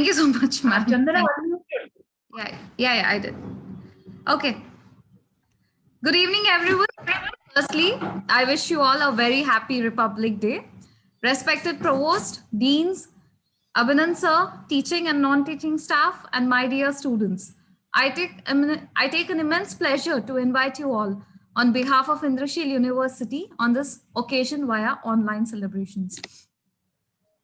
Thank you so much, ma'am. Chandana, Yeah, I did. Okay. Good evening, everyone. Firstly, I wish you all a very happy Republic Day. Respected Provost, Deans, Abhinan Sir, teaching and non-teaching staff, and my dear students, I take an immense pleasure to invite you all on behalf of Indrashil University on this occasion via online celebrations.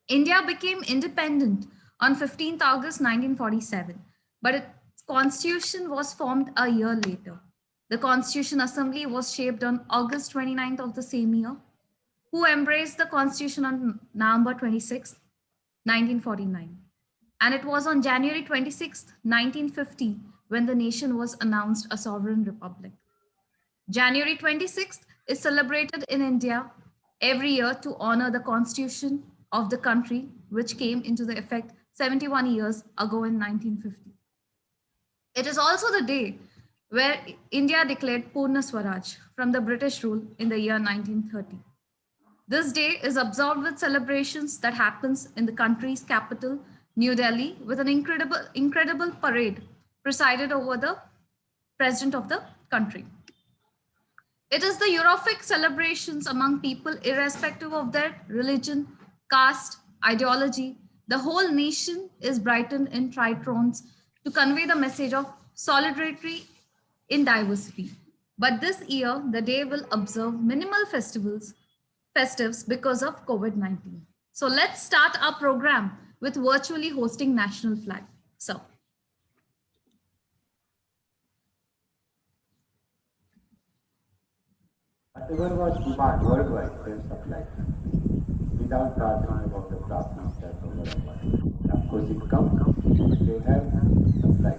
India became independent on 15th August 1947, but its constitution was formed a year later. The Constitution Assembly was shaped on August 29th of the same year, who embraced the constitution on November 26th, 1949. And it was on January 26th, 1950, when the nation was announced a sovereign republic. January 26th is celebrated in India every year to honor the constitution of the country, which came into the effect 71 years ago in 1950. It is also the day where India declared Purna Swaraj from the British rule in the year 1930. This day is observed with celebrations that happens in the country's capital, New Delhi, with an incredible parade presided over the president of the country. It is the Eurofic celebrations among people, irrespective of their religion, caste, ideology. The whole nation is brightened in tritrons to convey the message of solidarity in diversity. But this year, the day will observe minimal festives because of COVID-19. So let's start our program with virtually hosting national flag. So. Whatever was demand worldwide can supply without talking about the problem that over. Of course, it comes, they have supply.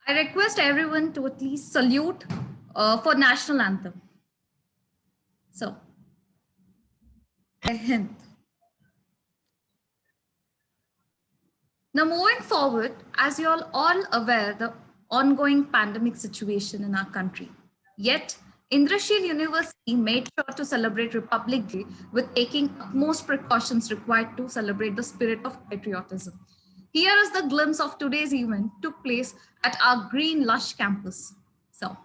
I request everyone to at least salute for national anthem. So, a hint. Now, moving forward, as you're all aware, the ongoing pandemic situation in our country. Yet, Indrashil University made sure to celebrate Republic Day with taking utmost precautions required to celebrate the spirit of patriotism. Here is the glimpse of today's event took place at our green lush campus. So.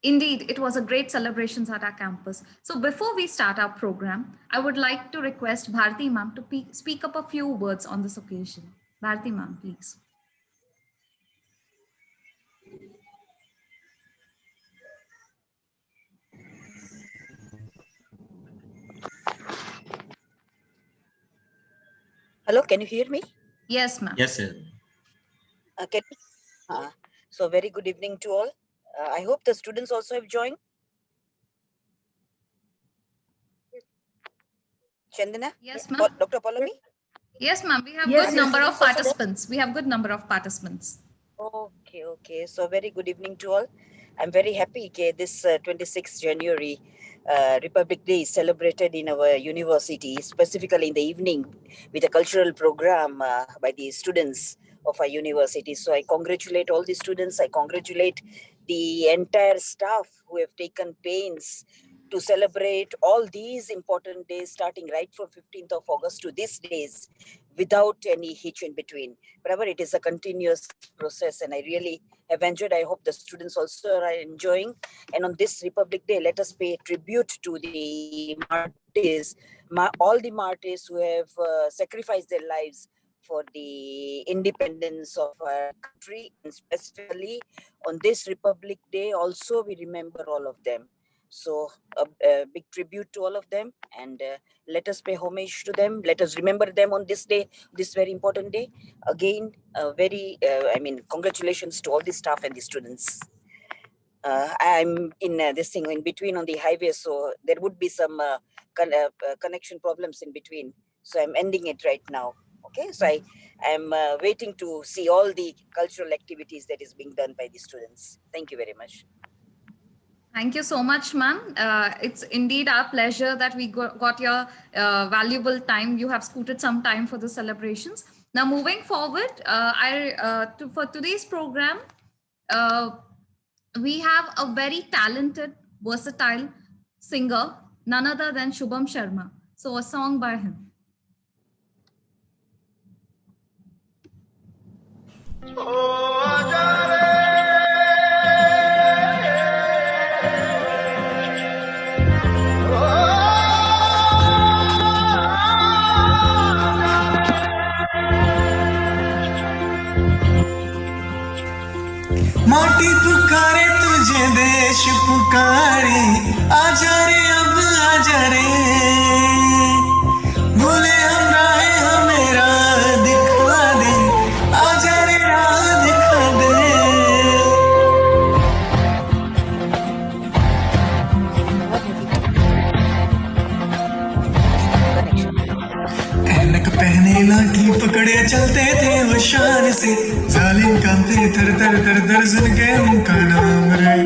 Indeed, it was a great celebrations at our campus. So before we start our program, I would like to request Bharti ma'am to speak up a few words on this occasion. Bharti ma'am, please. Hello, can you hear me? Yes, ma'am. Yes, sir. So very good evening to all. I hope the students also have joined. Chandana? Yes, ma'am. Dr. Pallavi? Yes, ma'am. We have good number of participants. We have good number of participants. Okay. So very good evening to all. I'm very happy this 26th January Republic Day is celebrated in our university, specifically in the evening with a cultural program by the students of our university. So I congratulate all the students. I congratulate the entire staff who have taken pains to celebrate all these important days, starting right from 15th of August to these days, without any hitch in between. However, it is a continuous process, and I really have enjoyed. I hope the students also are enjoying. And on this Republic Day, let us pay tribute to the martyrs, all the martyrs who have sacrificed their lives for the independence of our country. And specifically on this Republic Day, also we remember all of them. So a big tribute to all of them, and let us pay homage to them. Let us remember them on this day, this very important day. Again, congratulations to all the staff and the students. I'm in this thing in between on the highway, so there would be some connection problems in between. So I'm ending it right now. Okay, so I am waiting to see all the cultural activities that is being done by the students. Thank you very much. Thank you so much, ma'am. It's indeed our pleasure that we got your valuable time. You have scooted some time for the celebrations. Now, moving forward, for today's program, we have a very talented, versatile singer, none other than Shubham Sharma. So a song by him. माटी पुकारे तुझे देश पुकारे आजा रे अब आजा रे भूले हम राह हमें राह दिखा दे आजा रे राह दिखा दे ऐनक पहने लाठी पकड़े चलते थे वो शान से जालिम कांपते थर थर थर थर सुन के उनका नाम रे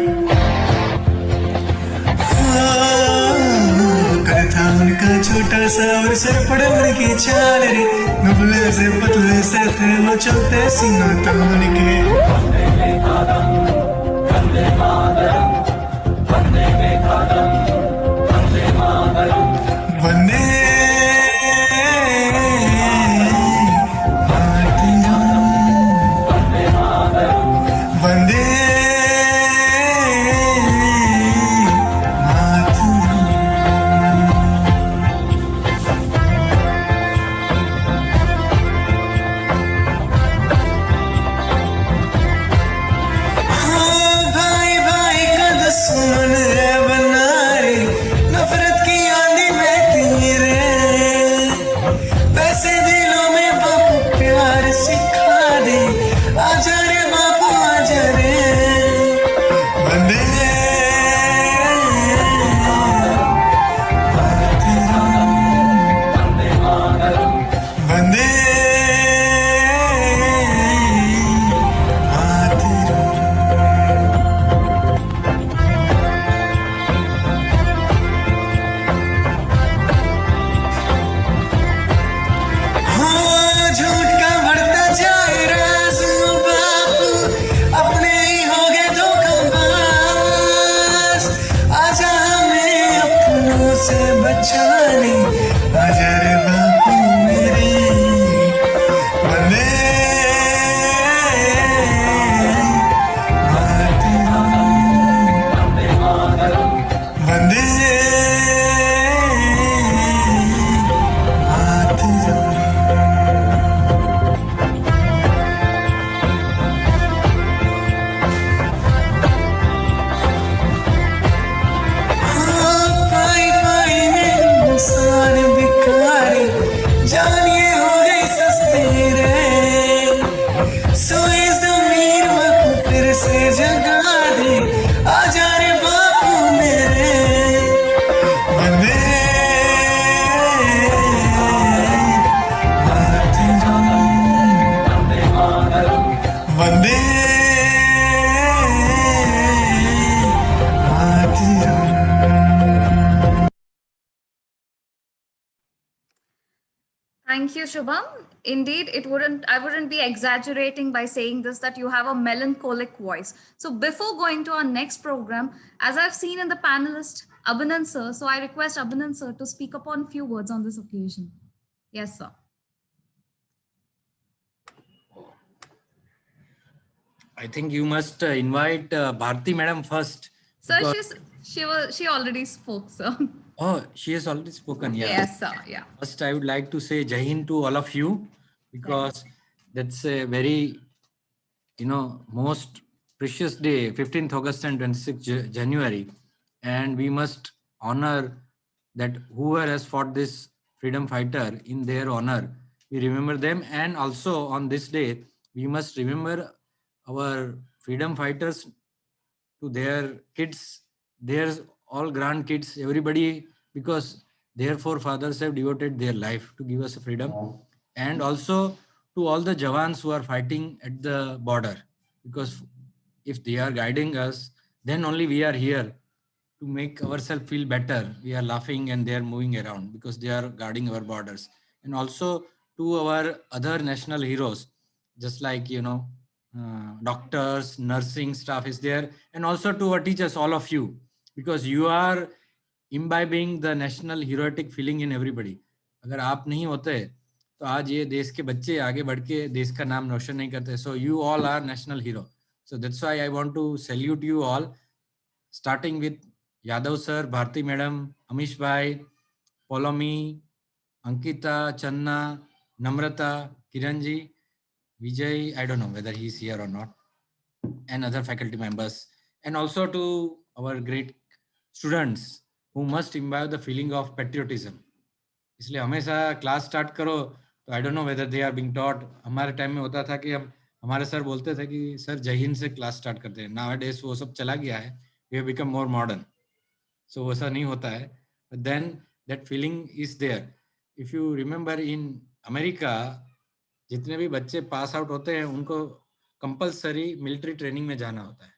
कर था उनका छोटा सा और सर पड़े उनकी चाल रे नबले से पतले से थे वो चलते सीना तान के वंदे सुमन है बना Thank you, Shubham. Indeed, I wouldn't be exaggerating by saying this, that you have a melancholic voice. So before going to our next program, as I've seen in the panelist, Abhinand sir, so I request Abhinand sir to speak upon few words on this occasion. Yes, sir. I think you must invite Bharti madam first. Sir, because- she already spoke, sir. Oh, she has already spoken. Yeah. Yes, sir. Yeah. First, I would like to say Jai Hind to all of you, because that's a very, most precious day, 15th August and 26th January. And we must honor that whoever has fought this freedom fighter in their honor. We remember them. And also on this day, we must remember our freedom fighters to their kids, their all grandkids, everybody, because their forefathers have devoted their life to give us freedom. And also to all the Jawans who are fighting at the border, because if they are guiding us, then only we are here to make ourselves feel better. We are laughing and they are moving around because they are guarding our borders. And also to our other national heroes, just like, doctors, nursing staff is there, and also to our teachers, all of you, because you are imbibing the national heroic feeling in everybody. अगर आप नहीं होते तो आज ये देश के बच्चे आगे बढ़ के देश का नाम रोशन नहीं करते. So you all are national hero. So that's why I want to salute you all, starting with Yadav sir, Bharti madam, Amish bhai, Polomi, Ankita, Channa, Namrata, Kiranji, Vijay, I don't know whether he's here or not, and other faculty members, and also to our great students who must imbibe the feeling of patriotism. इसलिए हमेशा class start करो तो I don't know whether they are being taught. हमारे time में होता था कि हम हमारे सर बोलते थे कि सर जय हिंद से क्लास स्टार्ट करते हैं. नाउ डेज वो सब चला गया है. We have become more modern, so वैसा नहीं होता है. But then that feeling is there. If you remember in America, जितने भी बच्चे पास आउट होते हैं उनको कंपलसरी मिलिट्री ट्रेनिंग में जाना होता है.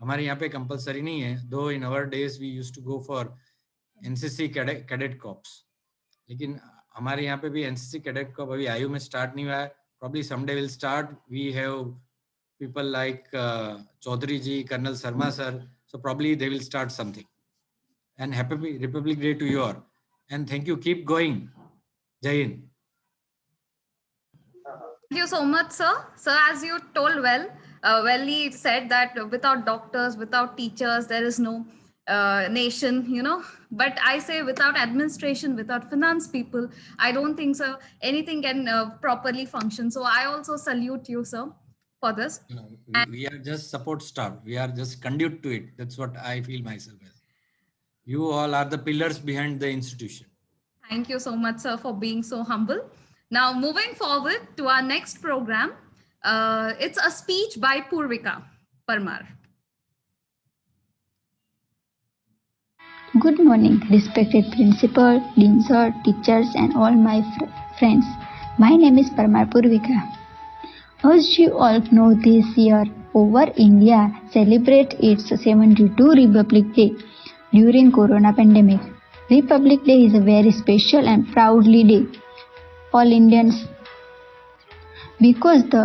हमारे यहाँ पे कंपलसरी नहीं है, though in our days we used to go for NCC cadet corps. लेकिन हमारे यहाँ पे भी एनसीसी कैडेट कॉर्प अभी आयु में स्टार्ट नहीं हुआ है. Probably someday will start. We have people like Chaudhary ji, colonel Sharma sir, so probably they will start something. And happy republic day to you all, and thank you. Keep going. Jai Hind. Thank you so much, sir. Sir, as you told he said that without doctors, without teachers, there is no nation, But I say without administration, without finance people, I don't think so anything can properly function. So I also salute you, sir, for this. We are just support staff. We are just conduit to it. That's what I feel myself as. You all are the pillars behind the institution. Thank you so much, sir, for being so humble. Now, moving forward to our next program, it's a speech by Purvika Parmar. Good morning, respected principal, dean sir, teachers, and all my friends. My name is Parmar Purvika. As you all know, this year, over India celebrate its 72 Republic Day during Corona pandemic. Republic Day is a very special and proudly day. All Indians, because the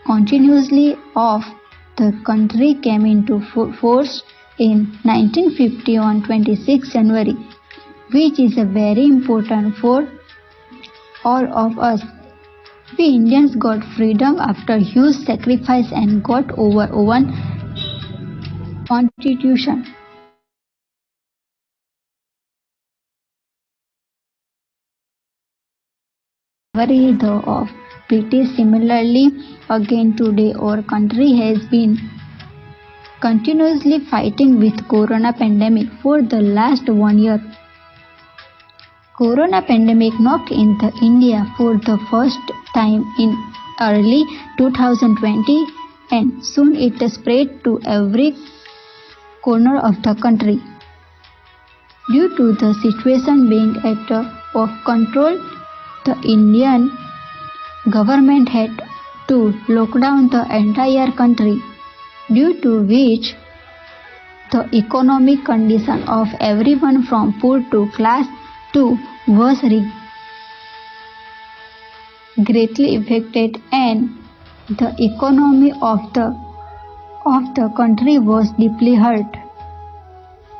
continuously of the country came into force in 1950 on 26 January, which is a very important for all of us. We Indians got freedom after huge sacrifice and got over one constitution. Of British. Similarly, again today our country has been continuously fighting with Corona pandemic for the last 1 year. Corona pandemic knocked into India for the first time in early 2020, and soon it spread to every corner of the country. Due to the situation being out of control, the Indian government had to lock down the entire country, due to which the economic condition of everyone from poor to class 2 was greatly affected, and the economy of the country was deeply hurt.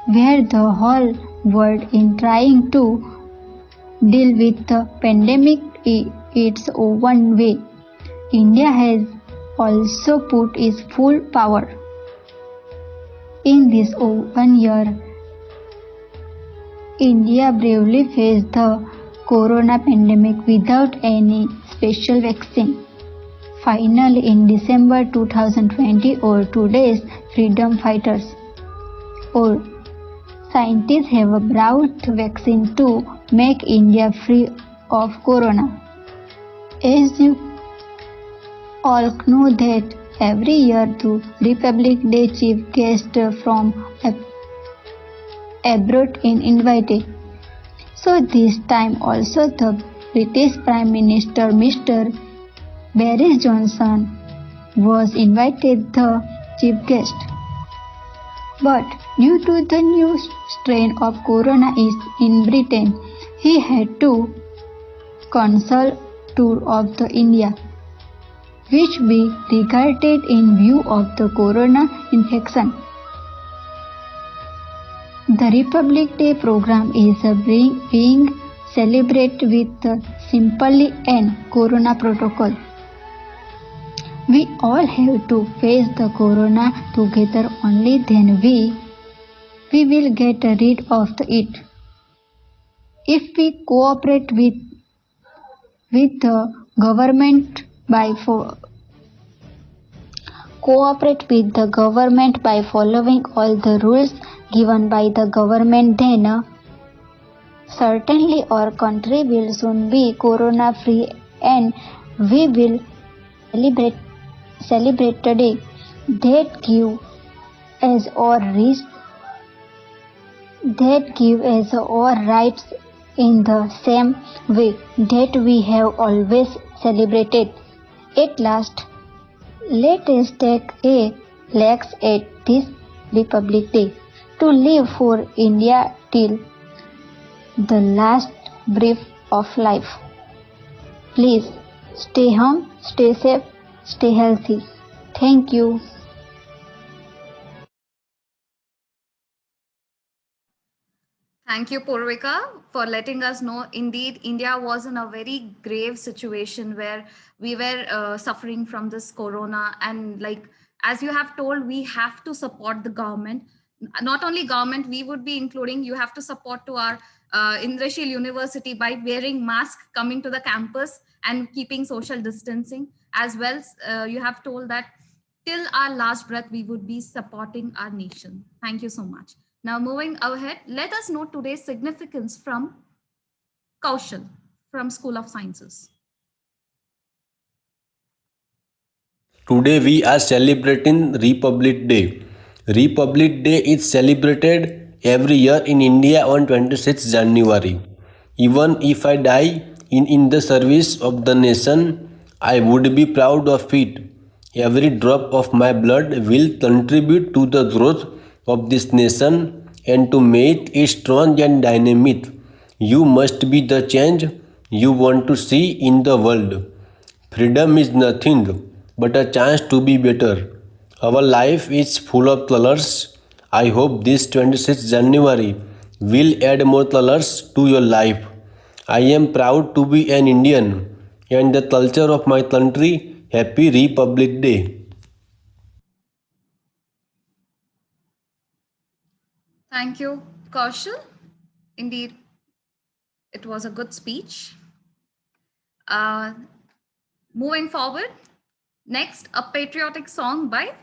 Where the whole world is trying to deal with the pandemic its own way, India has also put its full power. In this 1 year, India bravely faced the corona pandemic without any special vaccine. Finally, in December 2020, or today's freedom fighters or scientists have brought vaccine to make India free of corona. As you all know that every year the Republic Day chief guest from abroad is invited. So this time also the British Prime Minister Mr. Boris Johnson was invited the chief guest. But due to the new strain of corona in Britain, he had to cancel tour of the India, which we regarded in view of the corona infection. The Republic Day program is being celebrated with simply an corona protocol. We all have to face the corona together, only then we will get rid of it. If we cooperate with the government by following all the rules given by the government, then certainly our country will soon be corona free, and we will celebrate today that give us our rights in the same way that we have always celebrated. At last, let us take a legs at this Republic Day to live for India till the last breath of life. Please stay home, stay safe, stay healthy. Thank you. Thank you, Purvika, for letting us know. Indeed, India was in a very grave situation where we were suffering from this corona. And like, as you have told, we have to support the government. Not only government, we would be including, you have to support to our Indrashil University by wearing mask, coming to the campus and keeping social distancing. As well, you have told that till our last breath, we would be supporting our nation. Thank you so much. Now, moving ahead, let us know today's significance from Kaushal from School of Sciences. Today we are celebrating Republic Day. Republic Day is celebrated every year in India on 26th January. Even if I die in the service of the nation, I would be proud of it. Every drop of my blood will contribute to the growth of this nation and to make it strong and dynamic. You must be the change you want to see in the world. Freedom is nothing but a chance to be better. Our life is full of colors. I hope this 26th January will add more colors to your life. I am proud to be an Indian and the culture of my country. Happy Republic Day. Thank you, Kaushal. Indeed, it was a good speech. Moving forward, next, a patriotic song by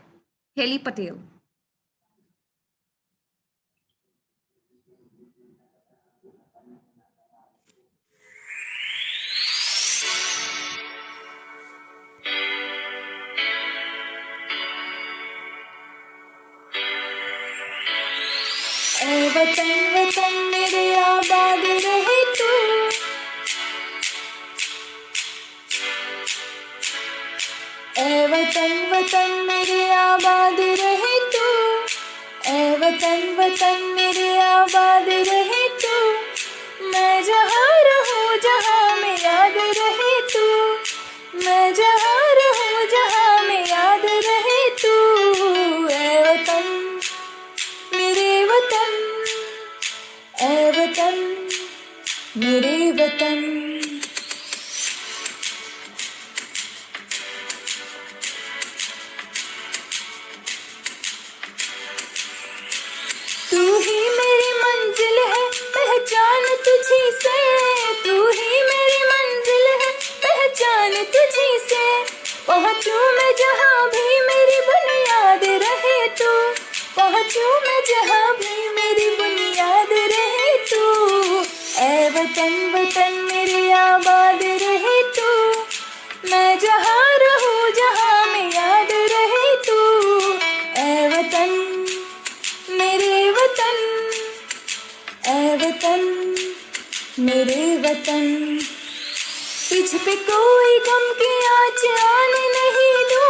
Heli Patel. ऐ वतन वतन मेरे आबाद रहे तू, ऐ वतन वतन मेरे आबाद रहे तू, ऐ वतन वतन मेरे आबाद रहे तू, मैं जहाँ रहूँ जहाँ में याद रहे तू, सोचूं मैं जहाँ भी मेरी बुनियाद रहे तू। ऐ वतन वतन मेरे आबाद रहे तू। मैं जहाँ रहूं जहाँ में याद रहे तू। ऐ वतन मेरे वतन, ऐ वतन मेरे वतन। तुझ पे कोई गम की आँच आने नहीं दूँ।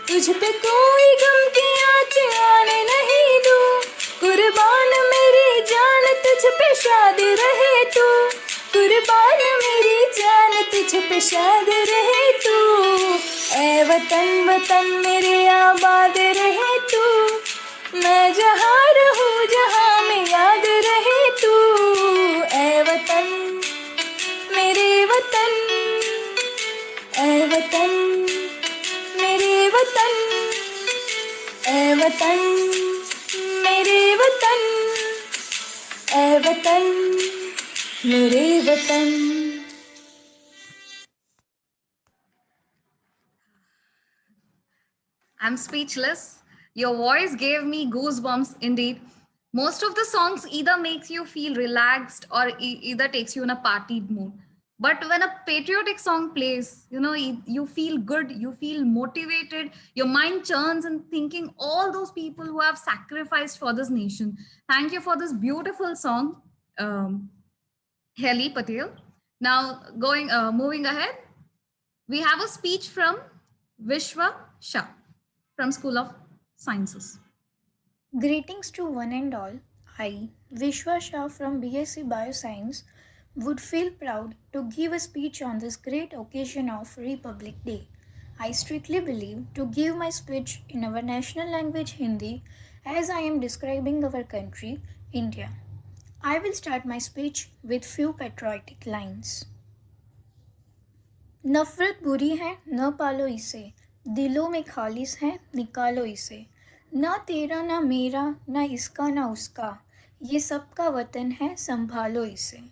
तुझ पे कोई गम की आँच आने नहीं दूँ। कुर्बान मेरी जान तुझ पे शाद रहे तू। कुर्बान मेरी जान तुझ पे शाद रहे तू। ऐ वतन वतन मेरे आबाद रहे तू। मैं जहाँ रहूं जहाँ में याद रहे तू। ऐ वतन मेरे वतन, ऐ वतन मेरे वतन, ऐ वतन मेरे वतन, ऐ वतन मेरे वतन। I'm speechless. Your voice gave me goosebumps indeed. Most of the songs either makes you feel relaxed or either takes you in a partied mood. But when a patriotic song plays, you know, you feel good, you feel motivated, your mind churns and thinking all those people who have sacrificed for this nation. Thank you for this beautiful song, Heli Patel. Now, moving ahead, we have a speech from Vishwa Shah from School of Sciences. Greetings to one and all. I, Vishwa Shah from BSc Bioscience, would feel proud to give a speech on this great occasion of Republic Day. I strictly believe to give my speech in our national language Hindi as I am describing our country, India. I will start my speech with few patriotic lines. नफरत बुरी है न पालो इसे, दिलों में खालिस है निकालो इसे। ना तेरा ना मेरा ना इसका ना उसका, ये सबका वतन है संभालो इसे।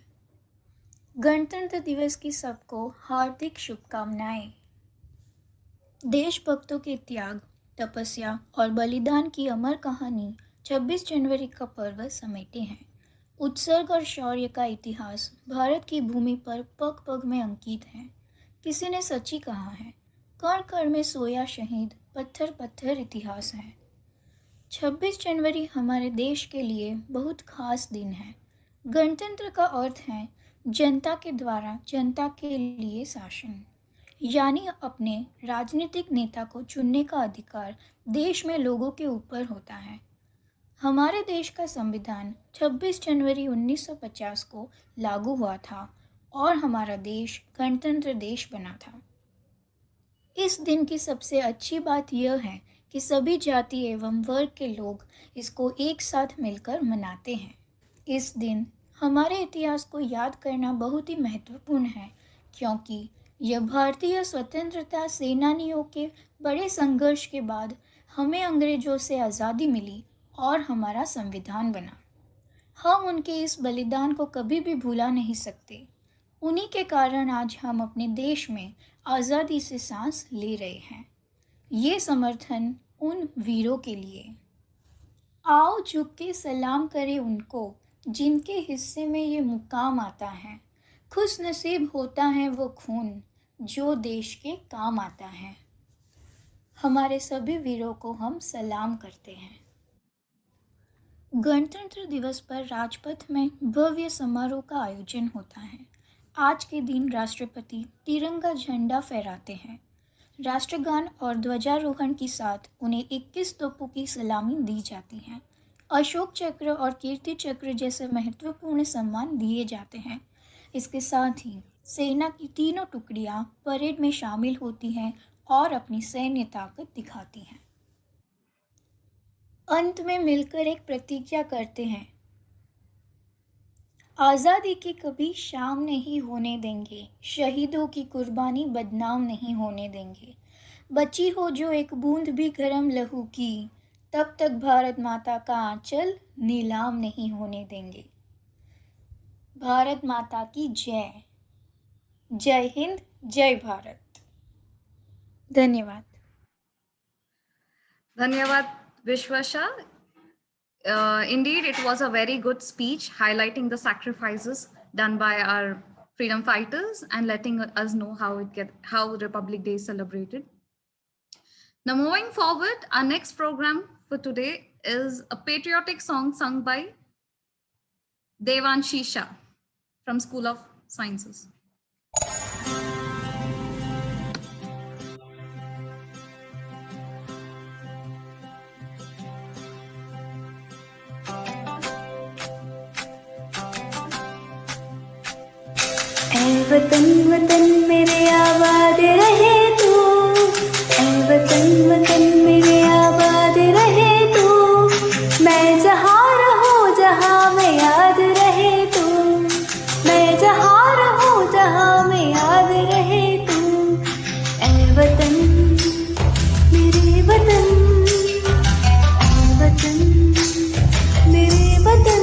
गणतंत्र दिवस की सबको हार्दिक शुभकामनाएं। देशभक्तों के त्याग, तपस्या और बलिदान की अमर कहानी 26 जनवरी का पर्व समेटे हैं। उत्सर्ग और शौर्य का इतिहास भारत की भूमि पर पग पग में अंकित है। किसी ने सच्ची कहा है, कण कण में सोया शहीद, पत्थर पत्थर इतिहास है। 26 जनवरी हमारे देश के लिए बहुत खास दिन है। गणतंत्र का अर्थ है जनता के द्वारा जनता के लिए शासन, यानी अपने राजनीतिक नेता को चुनने का अधिकार देश में लोगों के ऊपर होता है। हमारे देश का संविधान 26 जनवरी 1950 को लागू हुआ था और हमारा देश गणतंत्र देश बना था। इस दिन की सबसे अच्छी बात यह है कि सभी जाति एवं वर्ग के लोग इसको एक साथ मिलकर मनाते हैं। इस दिन हमारे इतिहास को याद करना बहुत ही महत्वपूर्ण है, क्योंकि यह भारतीय स्वतंत्रता सेनानियों के बड़े संघर्ष के बाद हमें अंग्रेजों से आज़ादी मिली और हमारा संविधान बना। हम उनके इस बलिदान को कभी भी भुला नहीं सकते। उन्हीं के कारण आज हम अपने देश में आज़ादी से सांस ले रहे हैं। ये समर्थन उन वीरों के लिए। आओ झुक के सलाम करें उनको, जिनके हिस्से में ये मुकाम आता है। खुश नसीब होता है वो खून, जो देश के काम आता है। हमारे सभी वीरों को हम सलाम करते हैं। गणतंत्र दिवस पर राजपथ में भव्य समारोह का आयोजन होता है। आज के दिन राष्ट्रपति तिरंगा झंडा फहराते हैं। राष्ट्रगान और ध्वजारोहण के साथ उन्हें 21 तोपों की सलामी दी जाती है। अशोक चक्र और कीर्ति चक्र जैसे महत्वपूर्ण सम्मान दिए जाते हैं। इसके साथ ही सेना की तीनों टुकड़ियां परेड में शामिल होती हैं और अपनी सैन्य ताकत दिखाती हैं। अंत में मिलकर एक प्रतिज्ञा करते हैं, आज़ादी की कभी शाम नहीं होने देंगे, शहीदों की कुर्बानी बदनाम नहीं होने देंगे। बची हो जो एक बूंद भी गरम लहू की, तब तक भारत माता का आंचल नीलाम नहीं होने देंगे। भारत माता की जय। जय हिंद, जय भारत। धन्यवाद। धन्यवाद विश्वा Shah. Indeed, it was a very good speech highlighting the sacrifices done by our freedom fighters and letting us know how Republic Day is celebrated. Now, moving forward, our next program for today is a patriotic song sung by Devanshi Shah from School of Sciences. ऐ वतन वतन मेरे आबाद रहे तू, ऐ वतन वतन मेरे आबाद रहे तू, मैं जहाँ रहूँ जहाँ मैं याद रहे तू, मैं जहाँ रहूँ जहाँ मैं याद रहे तू, ऐ वतन मेरे वतन, ऐ वतन मेरे वतन।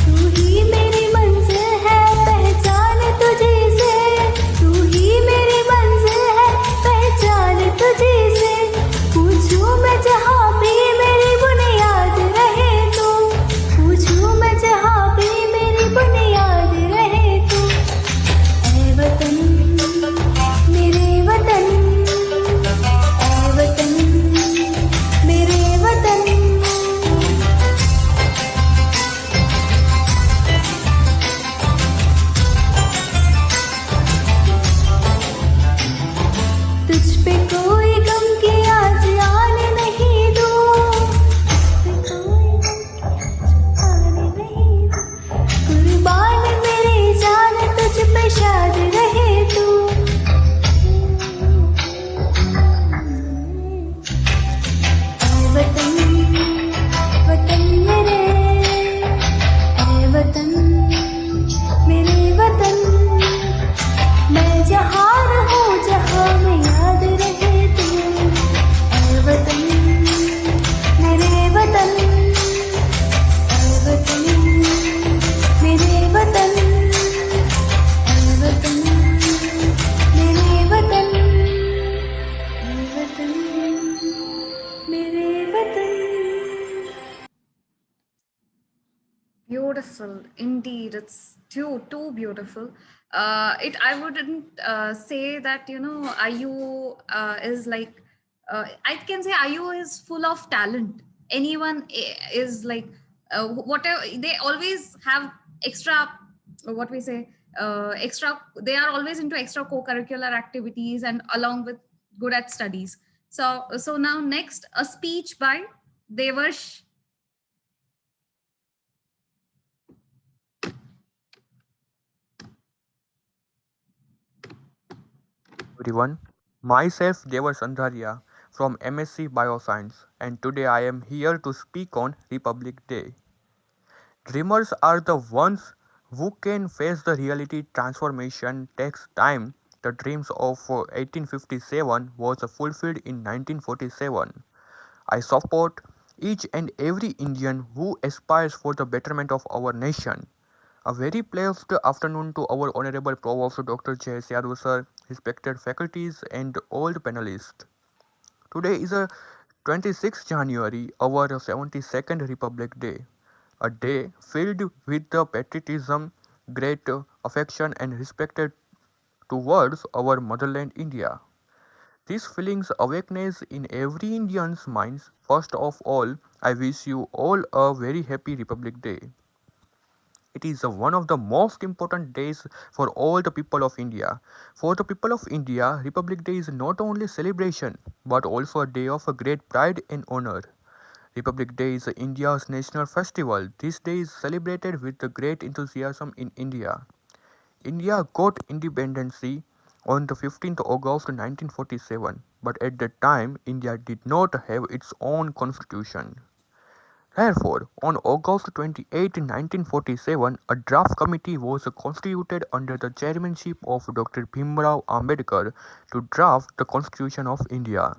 तू ही मेरी मंजिल है पहचान तुझे से, तू ही मेरी मंजिल है पहचान तुझे से, पूछूं मैं जहाँ भी मेरी बुनियाद रहे तू, पूछूं मैं जहाँ भी मेरी बुनियाद रहे तू, ऐ वतन मेरे वतन, ऐ वतन मेरे वतन। तुझ पे कोई गम की आज आने नहीं दूं, तुझ पे कोई गम आने नहीं दूं, कुर्बान मेरी जान तुझ पे शाद रहे तू, ऐ वतन वतन मेरे, ऐ वतन मेरे वतन, मैं जहाँ रहूँ जहाँ मैं याद रहे तू, ऐ वतन मेरे वतन, ऐ वतन मेरे वतन, ऐ वतन मेरे वतन, ऐ वतन मेरे वतन। Beautiful, indeed. It's too beautiful. I wouldn't say that, IU is like, I can say IU is full of talent. Anyone is like, whatever, they always have extra, what we say, extra, they are always into extra co-curricular activities and along with good at studies. So now next, a speech by Devarsh. Everyone, myself Devar Sandharia from MSc Bioscience, and today I am here to speak on Republic Day. Dreamers are the ones who can face the reality. Transformation takes time. The dreams of 1857 was fulfilled in 1947. I support each and every Indian who aspires for the betterment of our nation. A very pleasant afternoon to our Honorable Provost Dr. J. Yadu sir, respected faculties and all the panelists. Today is a 26th January, our 72nd Republic Day, a day filled with the patriotism, great affection and respect towards our motherland India. These feelings awakens in every Indian's minds. First of all, I wish you all a very happy Republic Day. It is one of the most important days for all the people of India. For the people of India, Republic Day is not only celebration but also a day of a great pride and honor. Republic Day is India's national festival. This day is celebrated with great enthusiasm in India. India got independence on the 15th August 1947, but at that time India did not have its own constitution. Therefore, on August 28, 1947, a draft committee was constituted under the chairmanship of Dr. Bhimrao Ambedkar to draft the Constitution of India.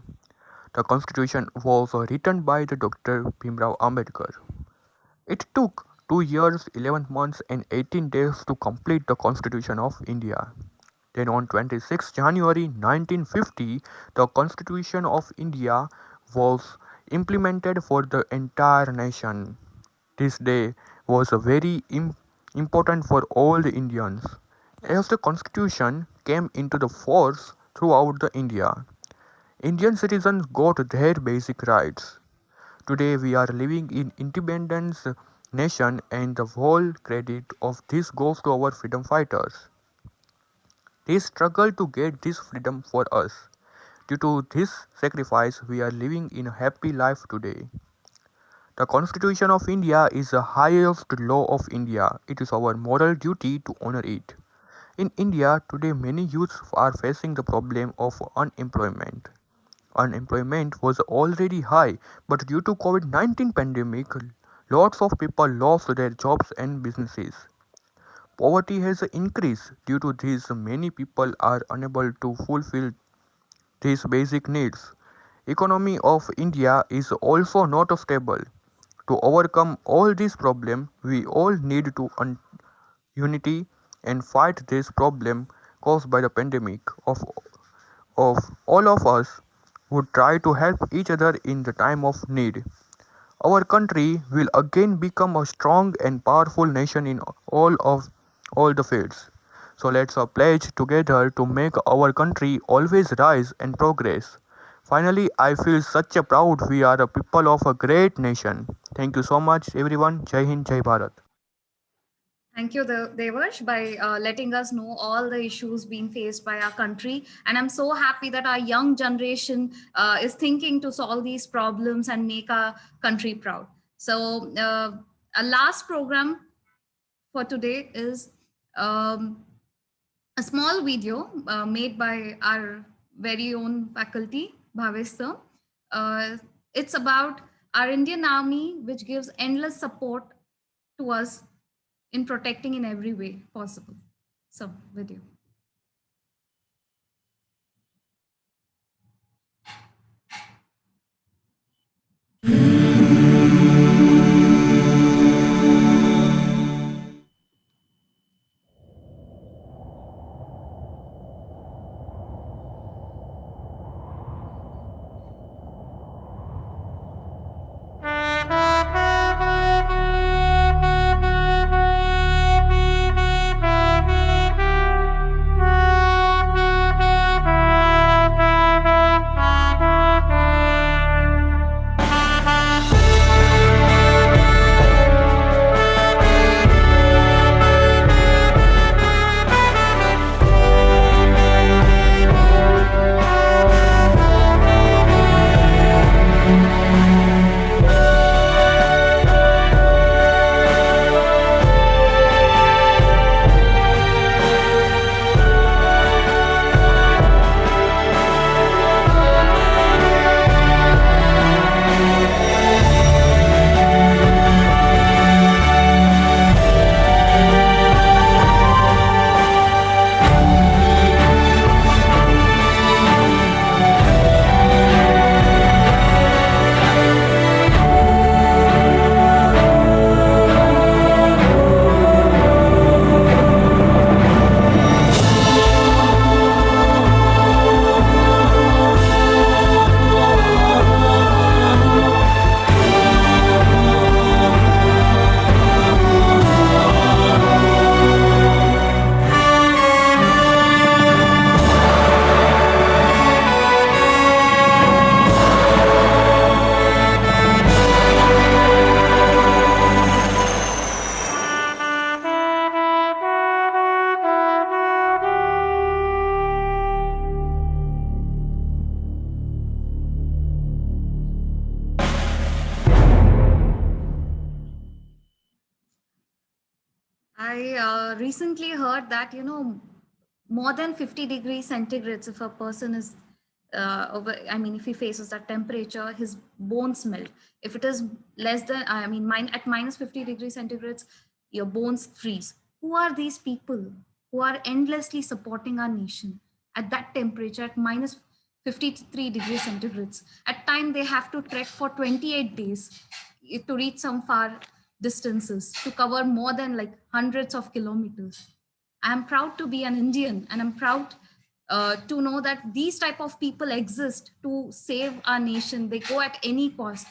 The Constitution was written by the Dr. Bhimrao Ambedkar. It took 2 years, 11 months and 18 days to complete the Constitution of India. Then on 26 January 1950, the Constitution of India was implemented for the entire nation. This day was very important for all the Indians, as the constitution came into the force throughout the India. Indian citizens got their basic rights. Today we are living in independence nation and the whole credit of this goes to our freedom fighters. They struggled to get this freedom for us. Due to this sacrifice, we are living in a happy life today. The Constitution of India is the highest law of India. It is our moral duty to honor it. In India today many youths are facing the problem of unemployment. Unemployment was already high, but due to COVID-19 pandemic, lots of people lost their jobs and businesses. Poverty has increased. Due to this, many people are unable to fulfill these basic needs. Economy of India is also not stable. To overcome all these problems, we all need to unity and fight this problem caused by the pandemic. Of all of us would try to help each other in the time of need. Our country will again become a strong and powerful nation in all the fields. So let's pledge together to make our country always rise and progress. Finally, I feel such a proud we are a people of a great nation. Thank you so much everyone. Jai Hind, Jai Bharat. Thank you, Devarsh, by letting us know all the issues being faced by our country. And I'm so happy that our young generation is thinking to solve these problems and make our country proud. So, our last program for today is a small video made by our very own faculty, Bhavesh sir. It's about our Indian Army, which gives endless support to us in protecting in every way possible. So, video. I recently heard that, more than 50 degrees centigrades, if a person is, if he faces that temperature, his bones melt. If it is less than, at minus 50 degrees centigrades, your bones freeze. Who are these people who are endlessly supporting our nation at that temperature, at minus 53 degrees centigrades? At time, they have to trek for 28 days to reach some far distances, to cover more than like hundreds of kilometers. I'm proud to be an Indian, and I'm proud to know that these type of people exist to save our nation. They go at any cost.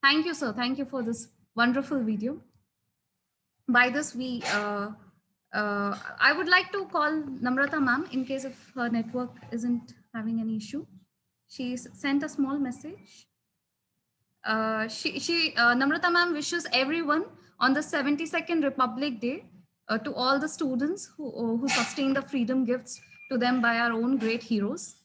Thank you, sir. Thank you for this wonderful video. By this, I would like to call Namrata ma'am in case if her network isn't having any issue. She sent a small message. Namrata ma'am wishes everyone on the 72nd Republic Day to all the students who sustain the freedom gifts to them by our own great heroes.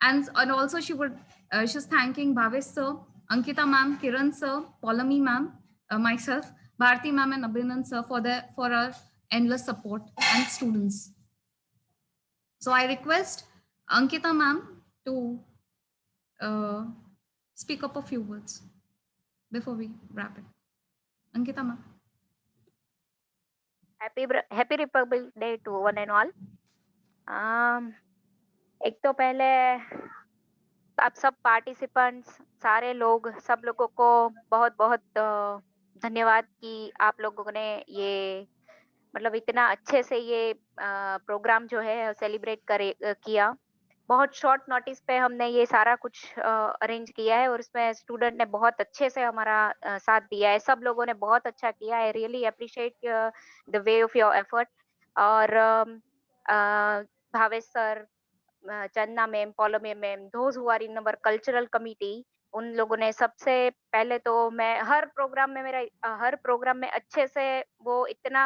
And also she's thanking Bhavesh sir, Ankita ma'am, Kiran sir, Polami ma'am, myself, Bharti ma'am and Abhinand sir for our endless support and students. So I request Ankita ma'am to speak up a few words before we wrap it. Ankita ma'am. Happy republic day to one and all. एक तो पहले आप सब participants, सारे लोग, सब लोगों को बहुत बहुत धन्यवाद कि आप लोगों ने ये मतलब इतना अच्छे से ये प्रोग्राम जो है सेलिब्रेट किया. बहुत शॉर्ट नोटिस पे हमने ये सारा कुछ अरेंज किया है और उसमें स्टूडेंट ने बहुत अच्छे से हमारा साथ दिया है. सब लोगों ने बहुत अच्छा किया. I really appreciate the way of your effort. और Bhavesh sir, Chanda ma'am, Paulami ma'am, those who are in our cultural committee, उन लोगों ने सबसे पहले तो मैं हर प्रोग्राम में अच्छे से वो इतना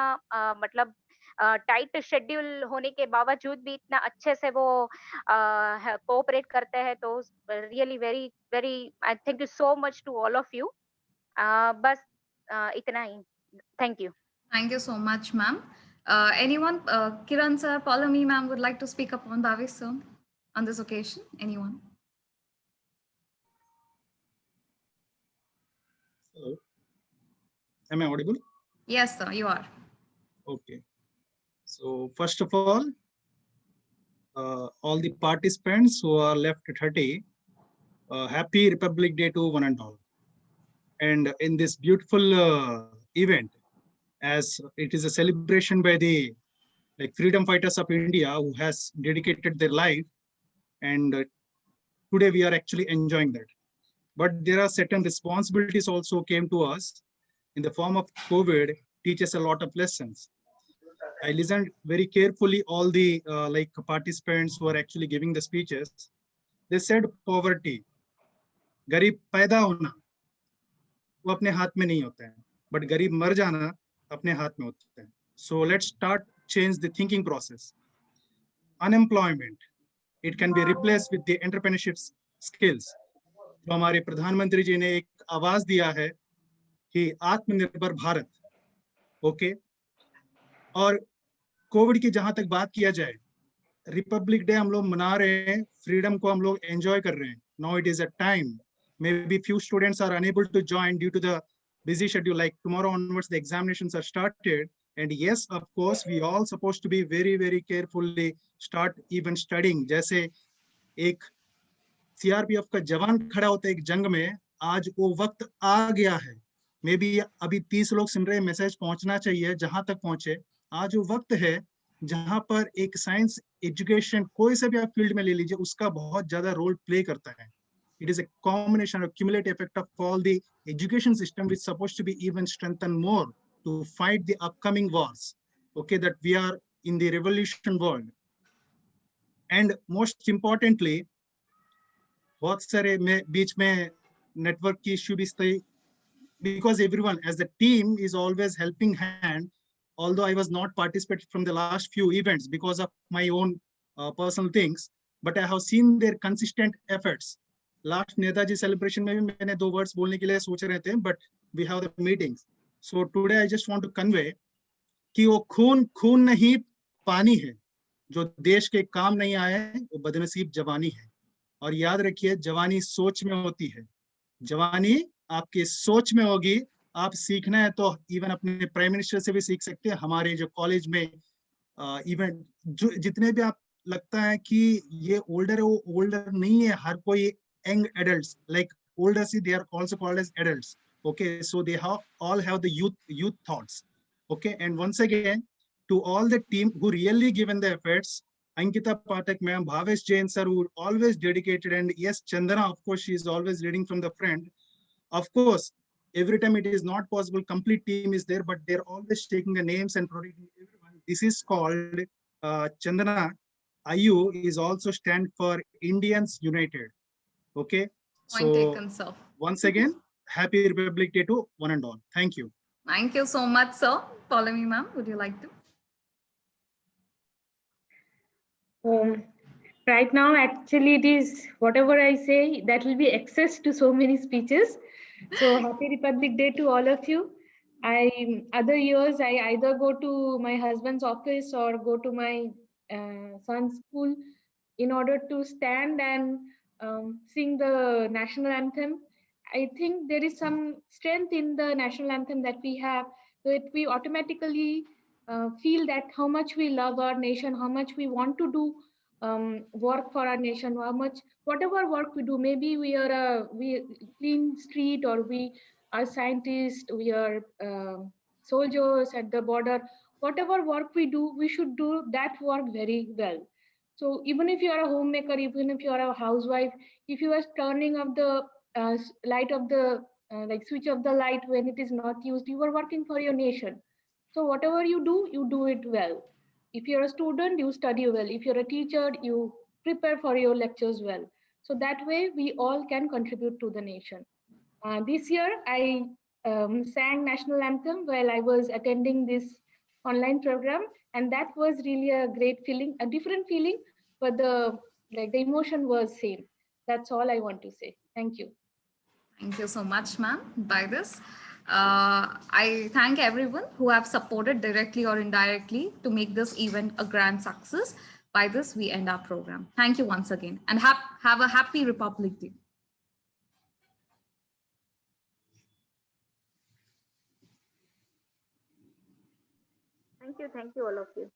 मतलब टाइट शेड्यूल होने के बावजूद भी इतना अच्छे से वो कोऑपरेट करते हैं. तो really very very I thank you so much to all of you. बस इतना ही. Thank you. Thank you so much, ma'am. Anyone, Kiran sir, Polami ma'am would like to speak up on Bhavesh sir on this occasion? Anyone? Hello. Am I audible? Yes, sir, you are. Okay. So first of all the participants who are left 30, happy Republic Day to one and all. And in this beautiful event, as it is a celebration by the freedom fighters of India who has dedicated their life, and today we are actually enjoying that. But there are certain responsibilities also came to us in the form of COVID, teach us a lot of lessons. I listened very carefully all the participants who are actually giving the speeches. They said poverty, गरीब पैदा होना वो अपने हाथ में नहीं होता है, but गरीब मर जाना अपने हाथ में होता है. So let's start change the thinking process. Unemployment, it can be replaced with the entrepreneurship skills. जो हमारे प्रधानमंत्री जी ने एक आवाज दिया है कि आत्मनिर्भर भारत. ओके. और कोविड की जहां तक बात किया जाए, रिपब्लिक डे हम लोग मना रहे हैं, फ्रीडम को हम लोग एंजॉय कर रहे हैं. Now it is a time, maybe few students are unable to join due to the busy schedule, like tomorrow onwards the examinations are started, and yes, of course we all supposed to be very very carefully start even studying. जैसे एक CRPF का जवान खड़ा होता है एक जंग में, आज वो वक्त आ गया है. मे बी अभी 30 लोग सुन रहे हैं, मैसेज पहुंचना चाहिए जहां तक पहुंचे. आज वो वक्त है जहां पर एक साइंस एजुकेशन कोई से भी आप फील्ड में ले लीजिए, उसका बहुत ज्यादा रोल प्ले करता है. It is a combination or cumulative effect of all the education system, which is supposed to be even strengthened more to fight the upcoming wars. Okay, that we are in the revolution world. And most importantly, बहुत सारे बीच में network की issue भी थी, because everyone as the team is always helping hand. Although I was not participating from the last few events because of my own personal things, but I have seen their consistent efforts. Last Netaji celebration में भी मैंने 2 words बोलने के लिए सोच रहे थे, but we have the meetings. So today I just want to convey कि वो खून नहीं पानी है, जो देश के काम नहीं आए वो बदनसीब जवानी है. और याद रखिए, जवानी सोच में होती है, जवानी आपके सोच में होगी. आप सीखना है तो इवन अपने प्राइम मिनिस्टर से भी सीख सकते हैं. हमारे जो कॉलेज में इवन जो जितने भी आप लगता है कि ये ओल्डर है, वो ओल्डर नहीं है. हर कोई young adults, like older, see, they are also called as adults. Okay, so they all have the youth thoughts. Okay, and once again, to all the team who really given the efforts. Ankita Pathak ma'am, Bhavesh Jain sir, who always dedicated, and yes, Chandana, of course, she is always leading from the front. Of course, every time it is not possible, complete team is there, but they're always taking the names and protecting everyone. This is called Chandana. IU is also stand for Indians United. Okay, Point so taken, sir. once again, happy Republic Day to one and all. Thank you. Thank you so much, sir. Follow me, ma'am. Would you like to? Right now, actually, it is whatever I say, that will be access to so many speeches. So happy Republic Day to all of you. Other years, I either go to my husband's office or go to my son's school in order to stand and sing the national anthem. I think there is some strength in the national anthem that we have, that we automatically feel that how much we love our nation, how much we want to do work for our nation, how much whatever work we do, maybe we clean street, or we are scientists, we are soldiers at the border. Whatever work we do, we should do that work very well. So even if you are a homemaker, even if you are a housewife, if you are turning up the light of the like switch of the light when it is not used, you are working for your nation. So whatever you do it well. If you're a student, you study well. If you're a teacher, you prepare for your lectures well. So that way we all can contribute to the nation. This year I sang national anthem while I was attending this online program, and that was really a great feeling, a different feeling, but the emotion was same. That's all I want to say. Thank you. Thank you so much, ma'am. By this, I thank everyone who have supported directly or indirectly to make this event a grand success. By this, we end our program. Thank you once again, and have a happy Republic Day. Thank you all of you.